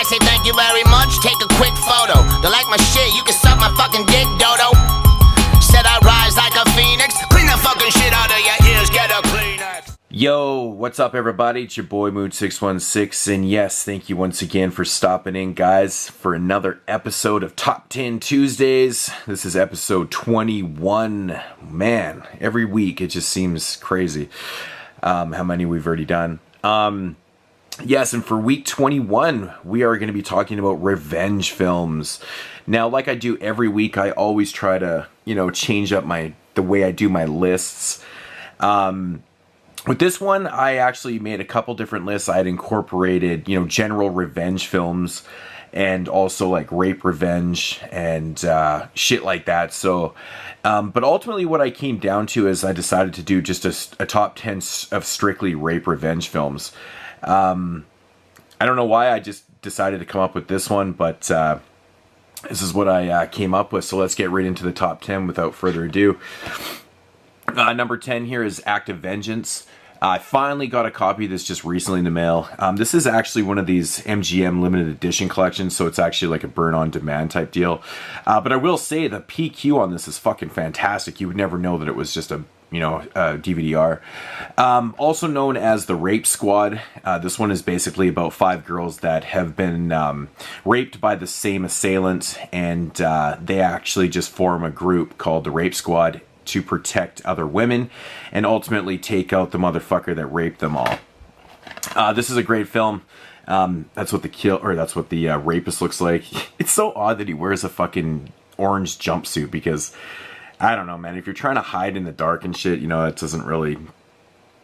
say thank you very much, take a quick photo. Don't like my shit, you can suck my fucking dick, dodo. Said I rise like a phoenix. Clean the fucking shit out of your ears, get a Kleenex. Yo, what's up everybody? It's your boy Mood616, and yes, thank you once again for stopping in, guys, for another episode of Top 10 Tuesdays. This is episode 21. Man, every week it just seems crazy how many we've already done. Yes, and for week 21, we are going to be talking about revenge films. Now, like I do every week, I always try to, change up the way I do my lists. With this one, I actually made a couple different lists. I had incorporated, general revenge films and also like rape revenge and shit like that. So, but ultimately what I came down to is I decided to do just a top 10 of strictly rape revenge films. I don't know why I just decided to come up with this one, but this is what I came up with. So let's get right into the top 10 without further ado. Number 10 here is Act of Vengeance. I finally got a copy of this just recently in the mail. This is actually one of these MGM limited edition collections, so it's actually like a burn-on-demand type deal. But I will say the PQ on this is fucking fantastic. You would never know that it was just a DVD-R. Also known as the Rape Squad. This one is basically about 5 girls that have been raped by the same assailant, and they actually just form a group called the Rape Squad to protect other women and ultimately take out the motherfucker that raped them all. This is a great film. That's what the rapist looks like. It's so odd that he wears a fucking orange jumpsuit because I don't know, man. If you're trying to hide in the dark and shit, it doesn't really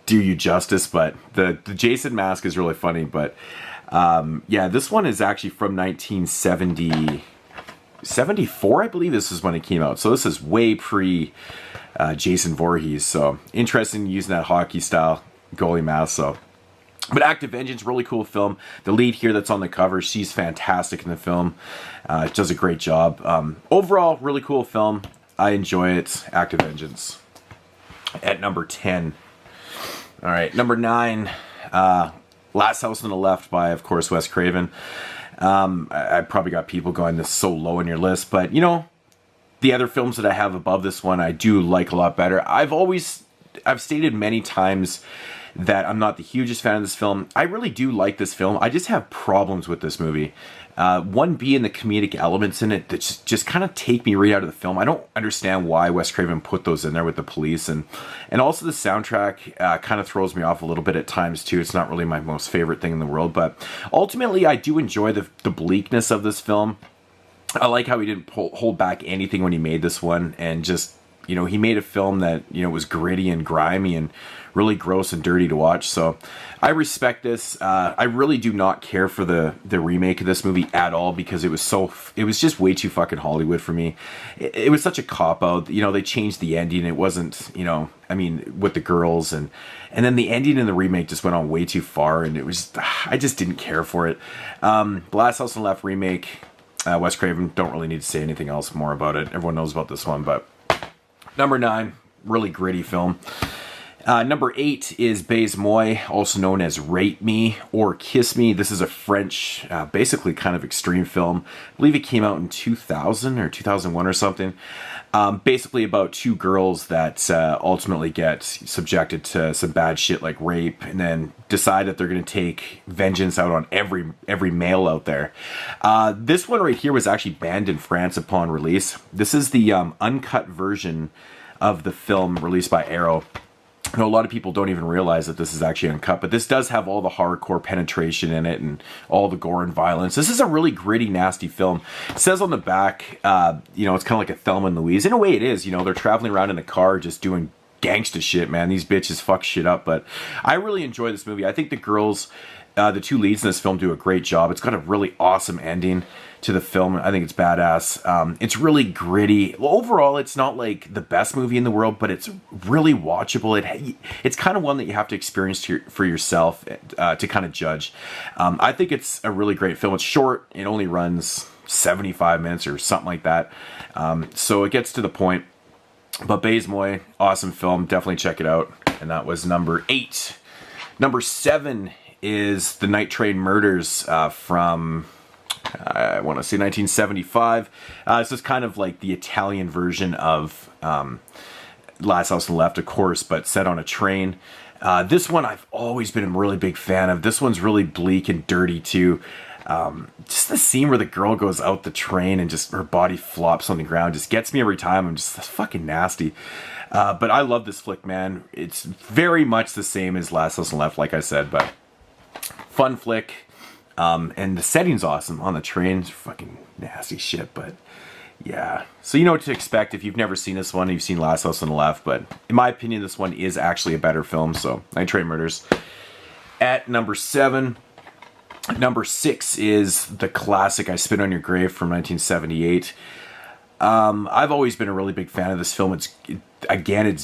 do you justice. But the Jason mask is really funny. But yeah, this one is actually from 1974, I believe. This is when it came out. So this is way pre Jason Voorhees. So interesting using that hockey style goalie mask. So, but Act of Vengeance, really cool film. The lead here that's on the cover, she's fantastic in the film. Does a great job. Overall, really cool film. I enjoy it. Act of Vengeance. At number 10. All right, number 9. Last House on the Left by, of course, Wes Craven. I probably got people going, this is so low on your list, but the other films that I have above this one, I do like a lot better. I've stated many times that I'm not the hugest fan of this film. I really do like this film. I just have problems with this movie. One being the comedic elements in it that just kind of take me right out of the film. I don't understand why Wes Craven put those in there with the police, and also the soundtrack kind of throws me off a little bit at times too. It's not really my most favorite thing in the world, but ultimately I do enjoy the bleakness of this film. I like how he didn't hold back anything when he made this one, and just he made a film that was gritty and grimy and really gross and dirty to watch. So I respect this. I really do not care for the remake of this movie at all, because it was just way too fucking Hollywood for me. It was such a cop-out. They changed the ending. It wasn't, with the girls, and then the ending in the remake just went on way too far, and I just didn't care for it. Last House on the Left remake, Wes Craven, don't really need to say anything else more about it. Everyone knows about this one. But number 9, really gritty film. Number 8 is Bazmee, also known as Rape Me or Kiss Me. This is a French, basically kind of extreme film. I believe it came out in 2000 or 2001 or something. Basically about 2 girls that ultimately get subjected to some bad shit like rape, and then decide that they're going to take vengeance out on every male out there. This one right here was actually banned in France upon release. This is the uncut version of the film released by Arrow. I know a lot of people don't even realize that this is actually uncut, but this does have all the hardcore penetration in it and all the gore and violence. This is a really gritty, nasty film. It says on the back, it's kind of like a Thelma and Louise. In a way it is, they're traveling around in a car just doing gangsta shit, man. These bitches fuck shit up, but I really enjoy this movie. I think the girls, the 2 leads in this film, do a great job. It's got a really awesome ending to the film. I think it's badass. It's really gritty. Overall, it's not like the best movie in the world, but it's really watchable. It's kind of one that you have to experience for yourself to kind of judge. I think it's a really great film. It's short. It only runs 75 minutes or something like that. So it gets to the point. But Bazmee, awesome film. Definitely check it out. And that was number 8. Number 7 is The Night Train Murders from I want to say 1975. This is kind of like the Italian version of Last House on the Left, of course, but set on a train. This one I've always been a really big fan of. This one's really bleak and dirty too. Just the scene where the girl goes out the train and just her body flops on the ground just gets me every time. I'm just fucking nasty. But I love this flick, man. It's very much the same as Last House on the Left, like I said, but fun flick. And the setting's awesome on the train. It's fucking nasty shit, but yeah. So you know what to expect if you've never seen this one. You've seen Last House on the Left, but in my opinion, this one is actually a better film. So Night Train Murders. At number 7. Number 6 is the classic I Spit on Your Grave from 1978. I've always been a really big fan of this film. It's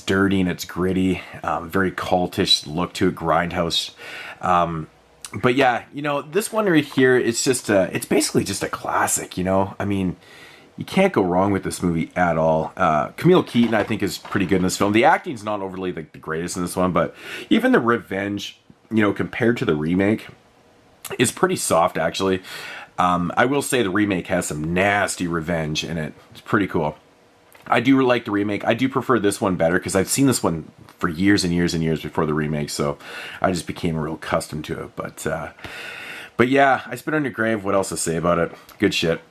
dirty and it's gritty. Very cultish look to it, grindhouse. But yeah, you know, this one right here, it's basically just a classic, you know? I mean, you can't go wrong with this movie at all. Camille Keaton, I think, is pretty good in this film. The acting's not overly the greatest in this one, but even the revenge, you know, compared to the remake, is pretty soft, actually. I will say the remake has some nasty revenge in it. It's pretty cool. I do like the remake. I do prefer this one better because I've seen this one for years and years and years before the remake, so I just became real accustomed to it. But yeah, I Spit on Your Grave. What else to say about it? Good shit.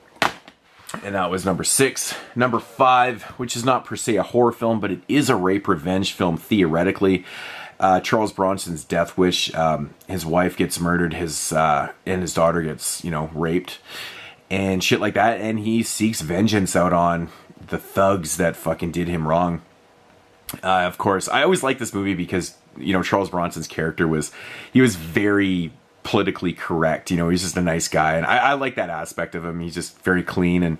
And that was number 6. Number 5, which is not per se a horror film, but it is a rape revenge film theoretically. Charles Bronson's Death Wish. His wife gets murdered. And his daughter gets, you know, raped and shit like that. And he seeks vengeance out on the thugs that fucking did him wrong. Of course, I always liked this movie because, you know, Charles Bronson's character was very politically correct. You know, he's just a nice guy, and I like that aspect of him. He's just very clean, and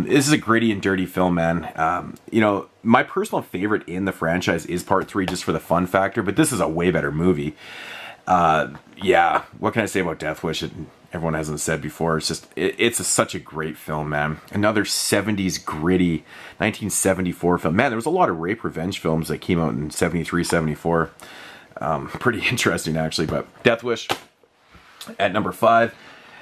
this is a gritty and dirty film, man. You know, my personal favorite in the franchise is Part 3, just for the fun factor, but this is a way better movie. Yeah, what can I say about Death Wish? Everyone hasn't said before. It's such a great film, man. Another 70s gritty 1974 film. Man, there was a lot of rape revenge films that came out in 73, 74. Pretty interesting, actually, but Death Wish at number 5.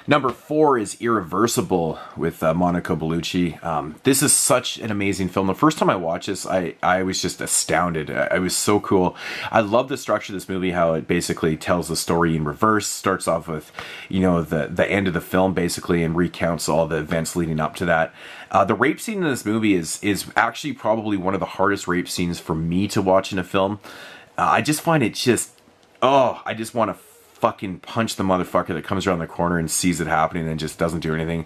Number 4 is Irreversible with Monica Bellucci. This is such an amazing film. The first time I watched this, I was just astounded. It was so cool. I love the structure of this movie, how it basically tells the story in reverse. Starts off with, you know, the end of the film, basically, and recounts all the events leading up to that. The rape scene in this movie is actually probably one of the hardest rape scenes for me to watch in a film. I just find it I just want to fucking punch the motherfucker that comes around the corner and sees it happening and just doesn't do anything.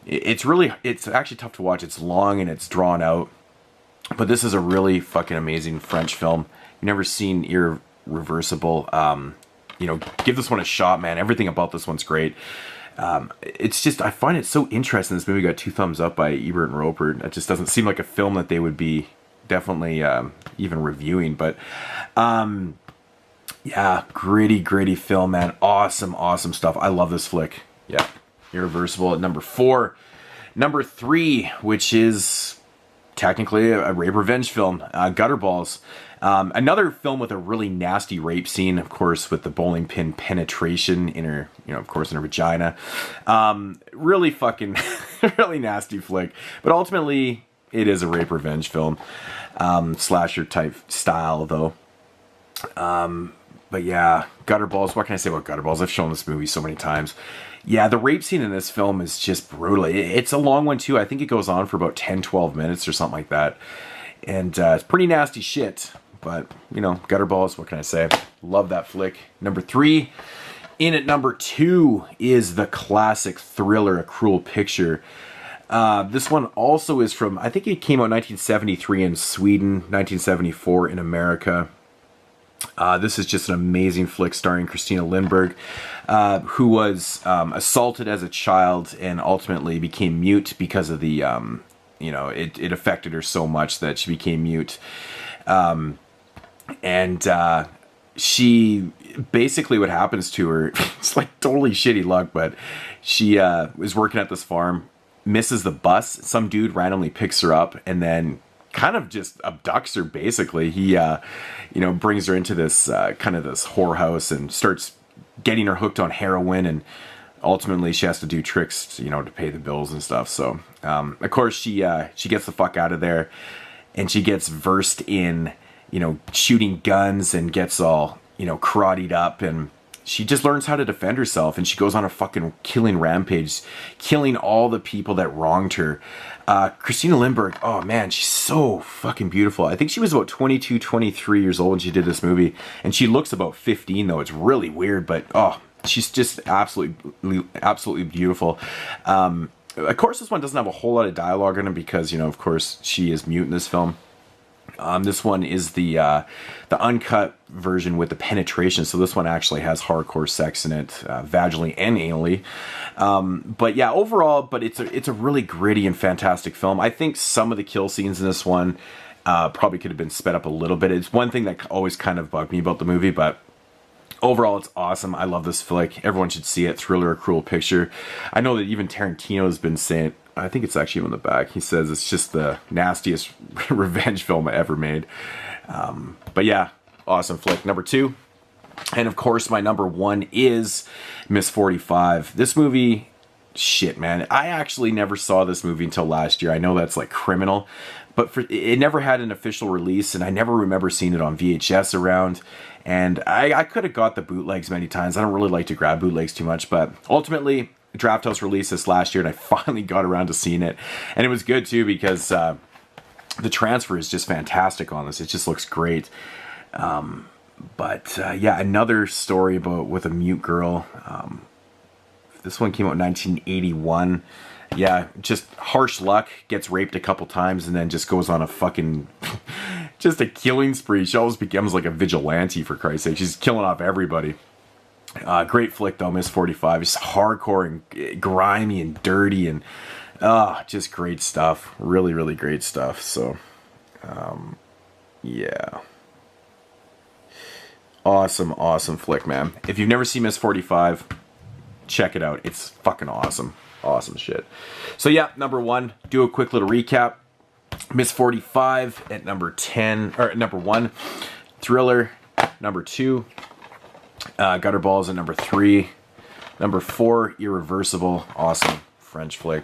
It's actually tough to watch. It's long and it's drawn out, but this is a really fucking amazing French film. You've never seen Irreversible, you know, give this one a shot, man. Everything about this one's great. It's just, I find it so interesting. This movie got 2 thumbs up by Ebert and Roper. It just doesn't seem like a film that they would be definitely even reviewing, but yeah, gritty film, man. Awesome stuff. I love this flick. Yeah, Irreversible at number 4. Number 3, which is technically a rape revenge film, Gutterballs. Another film with a really nasty rape scene, of course, with the bowling pin penetration in her, you know, of course, in her vagina. Really fucking, really nasty flick. But ultimately, it is a rape revenge film. Slasher type style, though. But yeah, Gutterballs. What can I say about Gutterballs? I've shown this movie so many times. Yeah, the rape scene in this film is just brutal. It's a long one, too. I think it goes on for about 10, 12 minutes or something like that. And it's pretty nasty shit. But, you know, Gutterballs, what can I say? Love that flick. Number 3. In at number 2 is the classic thriller, A Cruel Picture. This one also is from, I think it came out in 1973 in Sweden, 1974 in America. This is just an amazing flick starring Christina Lindberg, who was assaulted as a child and ultimately became mute because of the, you know, it affected her so much that she became mute. She basically, what happens to her, it's like totally shitty luck, but she was working at this farm, misses the bus. Some dude randomly picks her up and then kind of just abducts her, basically. He, you know, brings her into this kind of this whorehouse and starts getting her hooked on heroin and ultimately she has to do tricks, you know, to pay the bills and stuff. So, of course, she gets the fuck out of there, and she gets versed in, you know, shooting guns and gets all, you know, karate up, and she just learns how to defend herself, and she goes on a fucking killing rampage, killing all the people that wronged her. Christina Lindbergh, oh man, she's so fucking beautiful. I think she was about 22, 23 years old when she did this movie, and she looks about 15 though. It's really weird, but oh, she's just absolutely beautiful. Of course, this one doesn't have a whole lot of dialogue in it because, you know, of course, she is mute in this film. This one is the uncut version with the penetration, so this one actually has hardcore sex in it, vaginally and anally. But yeah, overall, but it's a really gritty and fantastic film. I think some of the kill scenes in this one probably could have been sped up a little bit. It's one thing that always kind of bugged me about the movie, but overall, it's awesome. I love this flick. Everyone should see it. Thriller, A Cruel Picture. I know that even Tarantino has been saying, I think it's actually on the back, he says it's just the nastiest revenge film I ever made. But yeah, awesome flick. Number 2. And of course, my number 1 is Miss 45. This movie, shit, man. I actually never saw this movie until last year. I know that's like criminal, but it never had an official release, and I never remember seeing it on VHS around. And I could have got the bootlegs many times. I don't really like to grab bootlegs too much, but ultimately, Draft House released this last year, and I finally got around to seeing it. And it was good too because the transfer is just fantastic on this. It just looks great. But yeah, another story with a mute girl. This one came out in 1981. Yeah, just harsh luck, gets raped a couple times, and then just goes on a fucking just a killing spree. She always becomes like a vigilante, for Christ's sake. She's killing off everybody. Great flick though, Miss 45. It's hardcore and grimy and dirty and just great stuff. Really, really great stuff. So, yeah. Awesome flick, man. If you've never seen Miss 45, check it out. It's fucking awesome. Awesome shit. So yeah, number 1, do a quick little recap. Miss 45 at number 1. Thriller, number 2. Gutterballs at number 3. Number 4, Irreversible. Awesome French flick.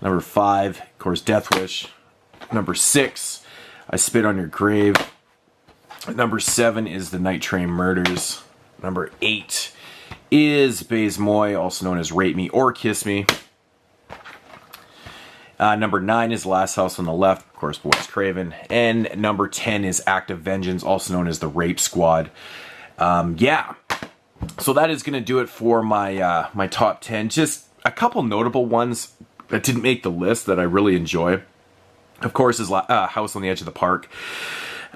Number 5, of course, Death Wish. Number 6, I Spit on Your Grave. Number 7 is The Night Train Murders. Number 8 is Bazmee, also known as Rape Me or Kiss Me. Number 9 is Last House on the Left, of course, Wes Craven. And number 10 is Act of Vengeance, also known as The Rape Squad. Yeah, so that is going to do it for my my top 10. Just a couple notable ones that didn't make the list that I really enjoy. Of course, is House on the Edge of the Park.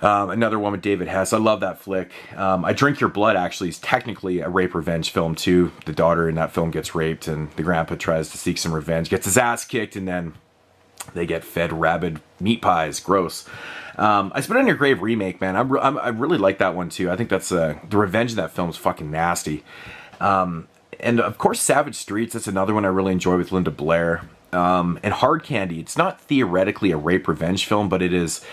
Another one with David Hess. I love that flick. I Drink Your Blood actually is technically a rape revenge film too. The daughter in that film gets raped, and the grandpa tries to seek some revenge, gets his ass kicked, and then they get fed rabid meat pies. Gross. I Spit on Your Grave remake, man. I really like that one too. I think that's the revenge in that film is fucking nasty. And of course, Savage Streets. That's another one I really enjoy with Linda Blair. And Hard Candy. It's not theoretically a rape revenge film, but it is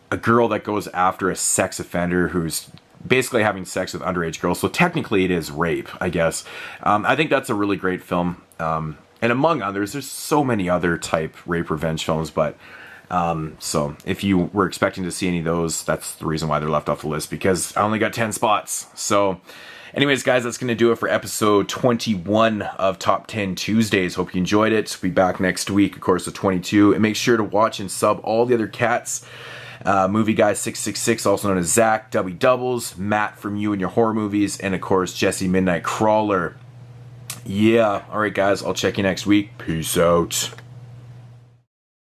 a girl that goes after a sex offender who's basically having sex with underage girls. So technically, it is rape, I guess. I think that's a really great film. And among others, there's so many other type rape revenge films, but so if you were expecting to see any of those, that's the reason why they're left off the list, because I only got 10 spots. So anyways, guys, that's going to do it for episode 21 of Top 10 Tuesdays. Hope you enjoyed it. We'll be back next week, of course, with 22. And make sure to watch and sub all the other cats. Movie Guy 666, also known as Zach, Dubby Dubbles, Matt from You and Your Horror Movies, and of course, Jesse Midnitekrawlr. Yeah, alright guys, I'll check you next week. Peace out.